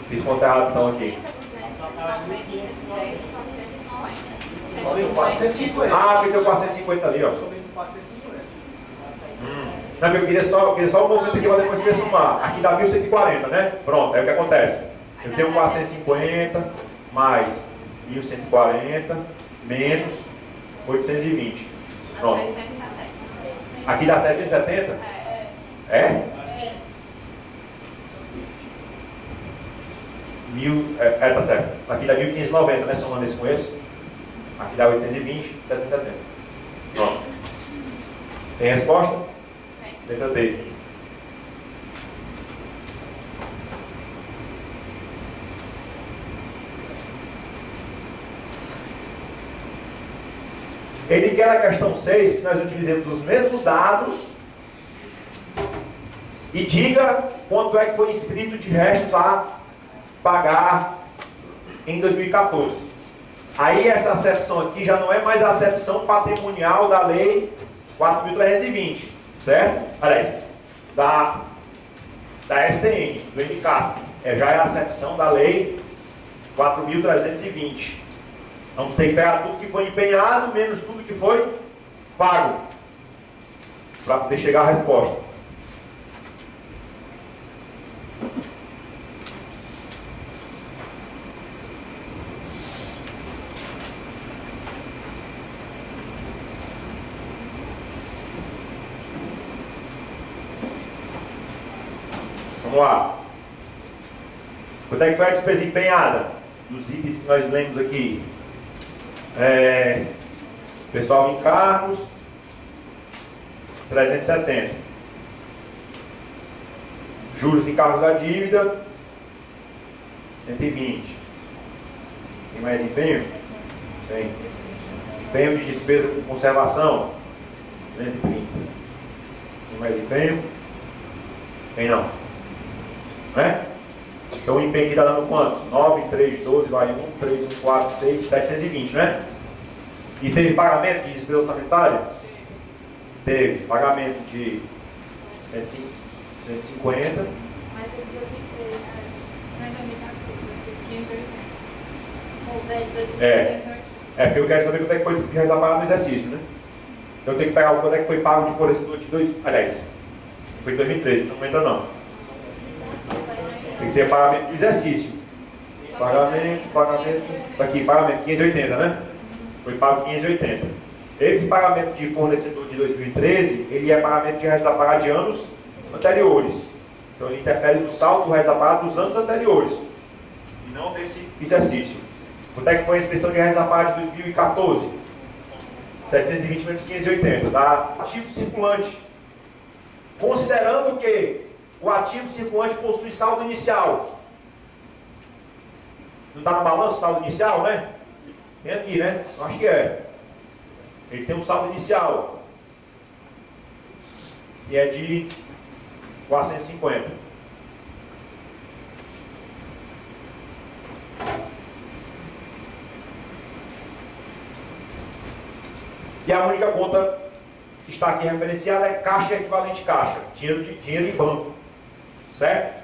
Fiz conta errado então aqui. Ah, porque deu 450 ali, ó. Não, eu queria só o movimento aqui para depois somar. Aqui dá 1140, né? Pronto, aí o que acontece? Eu tenho 450 mais 1140 menos 820. Pronto. Aqui dá 770? É? Tá certo. Aqui dá 1590, né? Somando esse com esse. Aqui dá 820, 770. Pronto. Tem resposta? Sim. Letra D. Ele quer na questão 6 que nós utilizemos os mesmos dados e diga quanto é que foi inscrito de restos a pagar em 2014. Aí essa acepção aqui já não é mais a acepção patrimonial da lei 4.320, certo? Aliás, da STN, do NCASP. Já é a acepção da lei 4.320. Vamos ter que pegar tudo que foi empenhado, menos tudo que foi pago, para poder chegar à resposta. Vamos lá. Quanto é que foi a despesa empenhada? Dos itens que nós lemos aqui. Pessoal em cargos, 370. Juros em cargos da dívida, 120. Tem mais empenho? Tem. Empenho de despesa com conservação, 230. Tem mais empenho? Tem não. Né? Então o empenho aqui está dando quanto? 9, 3, 12, vai 1, 3, 1, 4, 6, 720, né? E teve pagamento de despesa orçamentária? Teve pagamento de 150. Mais de 2013, mais de 580. Porque eu quero saber quanto é que foi reservado no exercício, né? Então eu tenho que pegar quanto é que foi pago de fornecedor de 2. Aliás, foi em 2013, então não entra não. Tem que ser pagamento do exercício. Pagamento. Aqui, pagamento 580, né? Foi pago 580. Esse pagamento de fornecedor de 2013, ele é pagamento de resto a pagar de anos anteriores. Então ele interfere no saldo do resto a pagar dos anos anteriores. E não desse exercício. Quanto é que foi a inscrição de resto a pagar de 2014? 720 menos 580. Dá ativo circulante. Considerando que o ativo circulante possui saldo inicial. Não está no balanço o saldo inicial, né? Tem aqui, né? Eu acho que é. Ele tem um saldo inicial. E é de 450. E a única conta que está aqui referenciada é caixa equivalente caixa. Dinheiro em banco. Certo?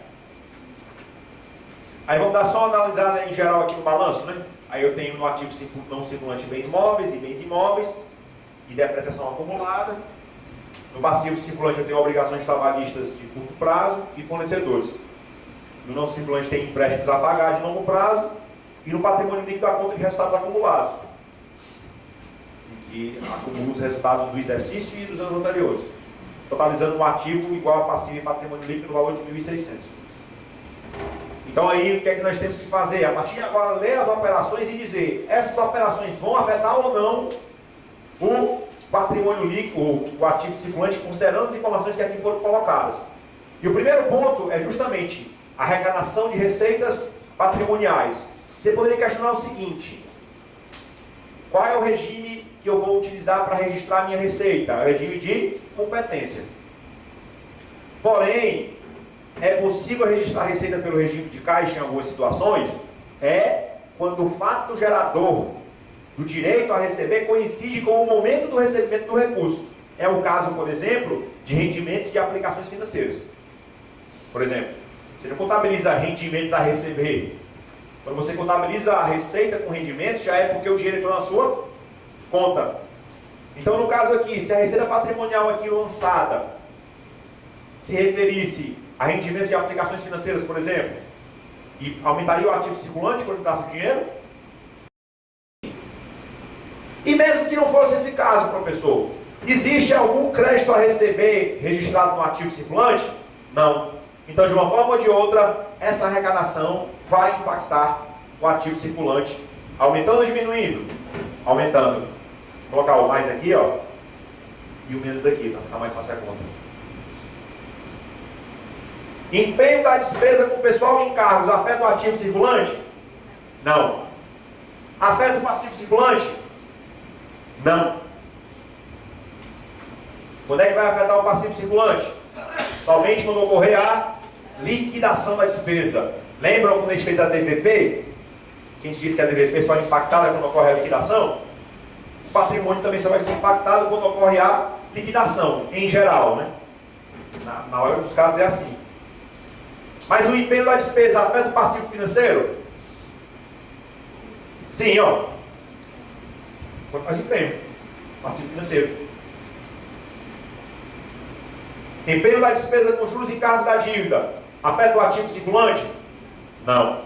Aí vamos dar só uma analisada em geral aqui no balanço, né? Aí eu tenho no ativo não circulante bens móveis e bens imóveis e depreciação acumulada. No passivo circulante eu tenho obrigações trabalhistas de curto prazo e fornecedores. No não circulante tem empréstimos a pagar de longo prazo e no patrimônio líquido a conta de resultados acumulados. E acumula os resultados do exercício e dos anos anteriores, totalizando um ativo igual a passivo e patrimônio líquido no valor de 1.600. Então aí o que é que nós temos que fazer? A partir de agora ler as operações e dizer essas operações vão afetar ou não o patrimônio líquido, ou o ativo circulante, considerando as informações que aqui foram colocadas. E o primeiro ponto é justamente a arrecadação de receitas patrimoniais. Você poderia questionar o seguinte: qual é o regime que eu vou utilizar para registrar a minha receita? É o regime de competência. Porém, é possível registrar a receita pelo regime de caixa em algumas situações? Quando o fato gerador do direito a receber coincide com o momento do recebimento do recurso. É o caso, por exemplo, de rendimentos de aplicações financeiras. Por exemplo, você não contabiliza rendimentos a receber. Quando você contabiliza a receita com rendimentos, já é porque o dinheiro entrou na sua conta. Então, no caso aqui, se a receita patrimonial aqui lançada se referisse a rendimentos de aplicações financeiras, por exemplo, e aumentaria o ativo circulante quando entrasse o dinheiro? E mesmo que não fosse esse caso, professor, existe algum crédito a receber registrado no ativo circulante? Não. Então, de uma forma ou de outra, essa arrecadação vai impactar o ativo circulante, aumentando ou diminuindo? Aumentando. Vou colocar o mais aqui, ó, e o menos aqui, para ficar mais fácil a conta. Empenho da despesa com pessoal em encargos afeta o ativo circulante? Não. Afeta o passivo circulante? Não. Quando é que vai afetar o passivo circulante? Somente quando ocorrer a liquidação da despesa. Lembram quando a gente fez a DVP? Que a gente disse que a DVP só é impactada quando ocorre a liquidação? O patrimônio também só vai ser impactado quando ocorre a liquidação, em geral, né? Na maioria dos casos é assim. Mas o empenho da despesa afeta o passivo financeiro? Sim, ó. Quanto mais empenho, passivo financeiro. Empenho da despesa com juros e encargos da dívida afeta o ativo circulante? Não.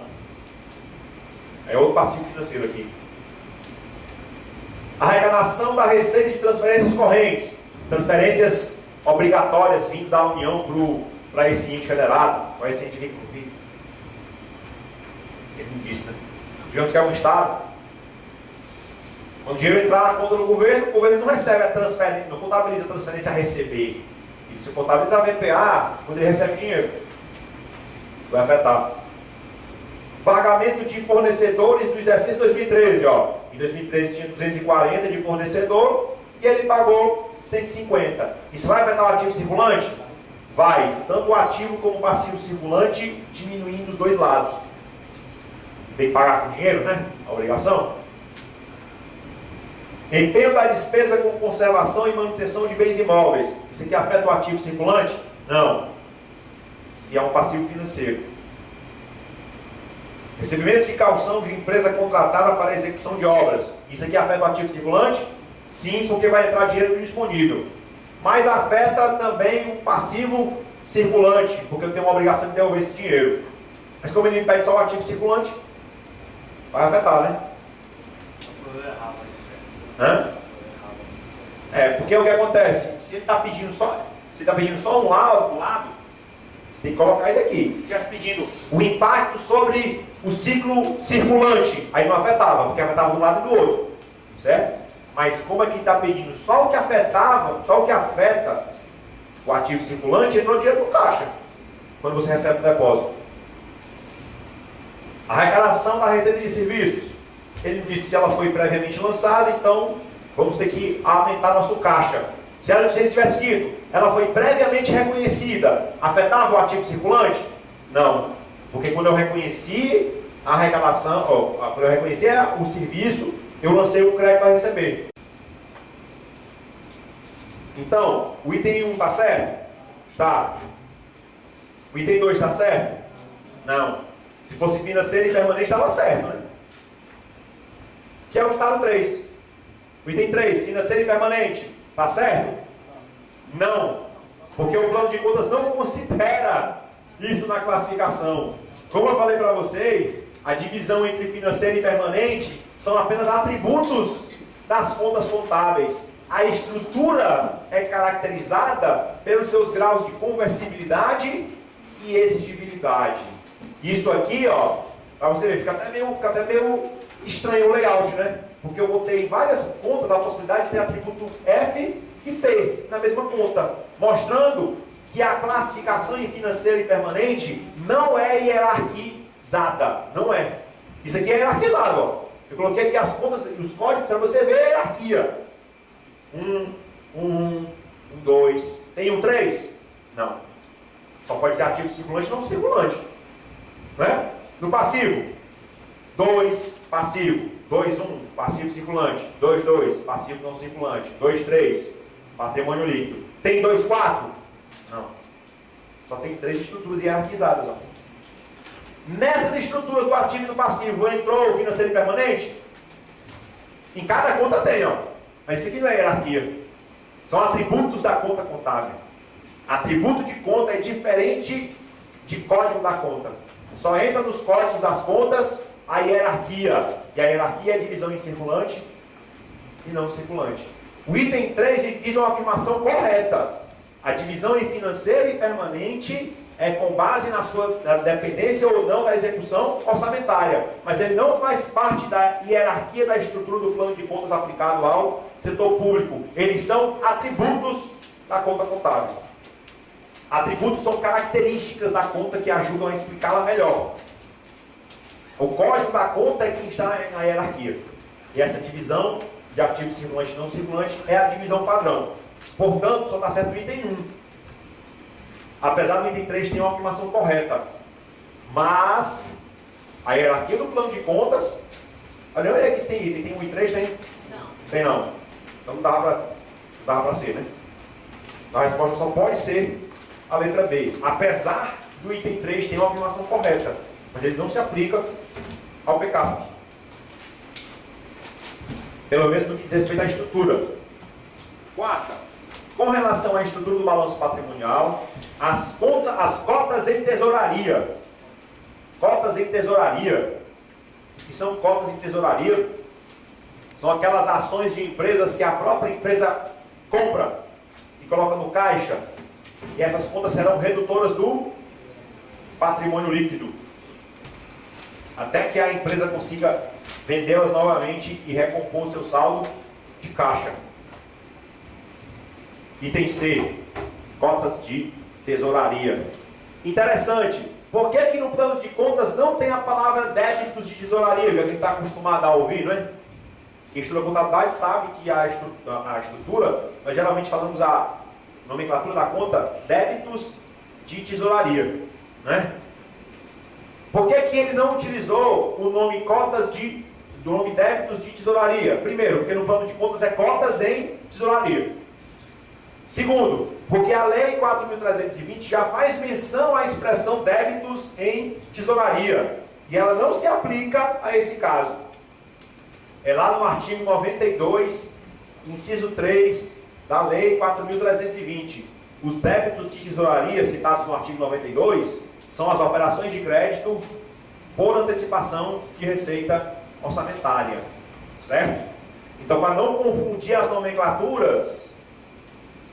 É outro passivo financeiro aqui. Arrecadação da receita de transferências correntes. Transferências obrigatórias vindo da União para esse ente federado, para esse ente reclusivo. Ele não disse, né? Digamos que é um Estado. Quando o dinheiro entrar na conta do governo, o governo não recebe a transferência, não contabiliza a transferência a receber. Ele se contabiliza a VPA quando ele recebe dinheiro. Isso vai afetar. Pagamento de fornecedores do exercício 2013, ó. Em 2013 tinha 240 de fornecedor e ele pagou 150. Isso vai afetar o ativo circulante? Vai. Tanto o ativo como o passivo circulante diminuindo dos dois lados. Tem que pagar com dinheiro, né? A obrigação. Empenho da despesa com conservação e manutenção de bens imóveis. Isso aqui afeta o ativo circulante? Não. Isso aqui é um passivo financeiro. Recebimento de calção de empresa contratada para execução de obras. Isso aqui afeta o ativo circulante? Sim, porque vai entrar dinheiro disponível. Mas afeta também o passivo circulante, porque eu tenho uma obrigação de devolver esse dinheiro. Mas como ele impede só o ativo circulante, vai afetar, né? Hã? É, porque o que acontece? Se ele está pedindo só um lado, você tem que colocar ele aqui. Se estivesse pedindo o impacto sobre o ciclo circulante, aí não afetava, porque afetava de um lado e do outro. Certo? Mas como aqui está pedindo só o que afetava, só o que afeta o ativo circulante, entrou dinheiro no caixa, quando você recebe o depósito. Arrecadação da receita de serviços. Ele disse se ela foi previamente lançada, então vamos ter que aumentar nosso caixa. Se ele tivesse dito, ela foi previamente reconhecida, afetava o ativo circulante? Não. Porque quando eu reconheci a arrecadação, quando eu reconheci o serviço, eu lancei o crédito a receber. Então, o item 1 está certo? Está. O item 2 está certo? Não. Se fosse financeiro e permanente, estava certo, né? Que é o que está no 3. O item 3, financeiro e permanente, está certo? Não. Porque o plano de contas não considera isso na classificação. Como eu falei para vocês, a divisão entre financeiro e permanente são apenas atributos das contas contábeis. A estrutura é caracterizada pelos seus graus de conversibilidade e exigibilidade. Isso aqui, ó, para você ver, fica até meio estranho o layout, né? Porque eu botei várias contas, a possibilidade de ter atributo F e P na mesma conta, mostrando que a classificação em financeiro e permanente não é hierarquizada, não é. Isso aqui é hierarquizado, ó. Eu coloquei aqui as contas e os códigos para você ver a hierarquia. 2. Tem um 3? Não. Só pode ser ativo circulante, não circulante. Né? No passivo, 2, passivo. 2, 1, passivo circulante. 2, 2, passivo não circulante. 2, 3, patrimônio líquido. Tem 2, 4? Não. Só tem 3 estruturas hierarquizadas. Ó. Nessas estruturas do ativo e do passivo, entrou o financeiro permanente? Em cada conta tem, ó. Mas isso aqui não é hierarquia. São atributos da conta contábil. Atributo de conta é diferente de código da conta. Só entra nos códigos das contas a hierarquia. E a hierarquia é a divisão em circulante e não circulante. O item 3 diz uma afirmação correta. A divisão em financeiro e permanente é com base na sua dependência ou não da execução orçamentária. Mas ele não faz parte da hierarquia da estrutura do plano de contas aplicado ao setor público. Eles são atributos da conta contábil. Atributos são características da conta que ajudam a explicá-la melhor. O código da conta é quem está na hierarquia. E essa divisão de ativo circulante e não circulante é a divisão padrão. Portanto, só está certo o item 1. Apesar do item 3 ter uma afirmação correta. Mas, a hierarquia do plano de contas... Olha aqui se tem item. Tem 1 e 3, tem? Não. Tem não. Então não dava para ser, né? A resposta só pode ser a letra B. Apesar do item 3 ter uma afirmação correta. Mas ele não se aplica ao PCASP. Pelo menos no que diz respeito à estrutura. Quarta. Com relação à estrutura do balanço patrimonial, as cotas em tesouraria. Cotas em tesouraria. O que são cotas em tesouraria? São aquelas ações de empresas que a própria empresa compra e coloca no caixa. E essas contas serão redutoras do patrimônio líquido. Até que a empresa consiga vendê-las novamente e recompor o seu saldo de caixa. Item C. Cotas de tesouraria. Interessante. Por que no plano de contas não tem a palavra débitos de tesouraria? Que a gente está acostumado a ouvir, não é? Quem estuda contabilidade sabe que a estrutura, nós geralmente falamos a nomenclatura da conta débitos de tesouraria, né? Por que ele não utilizou o nome do nome débitos de tesouraria? Primeiro, porque no plano de contas é cotas em tesouraria. Segundo, porque a lei 4.320 já faz menção à expressão débitos em tesouraria e ela não se aplica a esse caso. É lá no artigo 92, inciso 3 da lei 4.320. Os débitos de tesouraria citados no artigo 92 são as operações de crédito por antecipação de receita orçamentária. Certo? Então, para não confundir as nomenclaturas,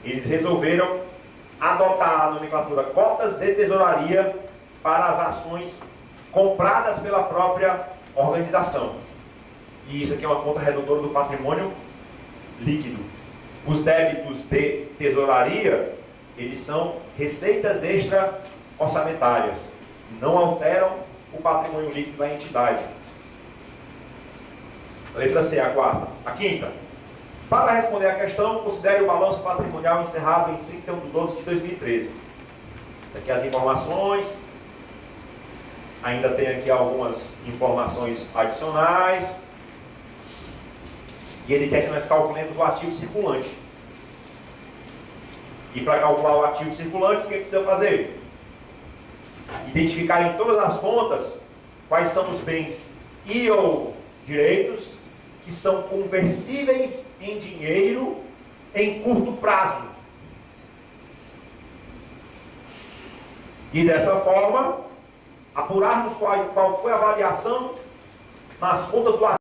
eles resolveram adotar a nomenclatura cotas de tesouraria para as ações compradas pela própria organização. E isso aqui é uma conta redutora do patrimônio líquido. Os débitos de tesouraria, eles são receitas extra-orçamentárias. Não alteram o patrimônio líquido da entidade. Letra C, a quarta. A quinta. Para responder à questão, considere o balanço patrimonial encerrado em 31 de 12 de 2013. Aqui as informações. Ainda tem aqui algumas informações adicionais. E ele quer que nós calculemos o ativo circulante. E para calcular o ativo circulante, o que precisa fazer? Identificar em todas as contas quais são os bens e ou direitos que são conversíveis em dinheiro em curto prazo. E dessa forma, apurarmos qual foi a variação nas contas do ativo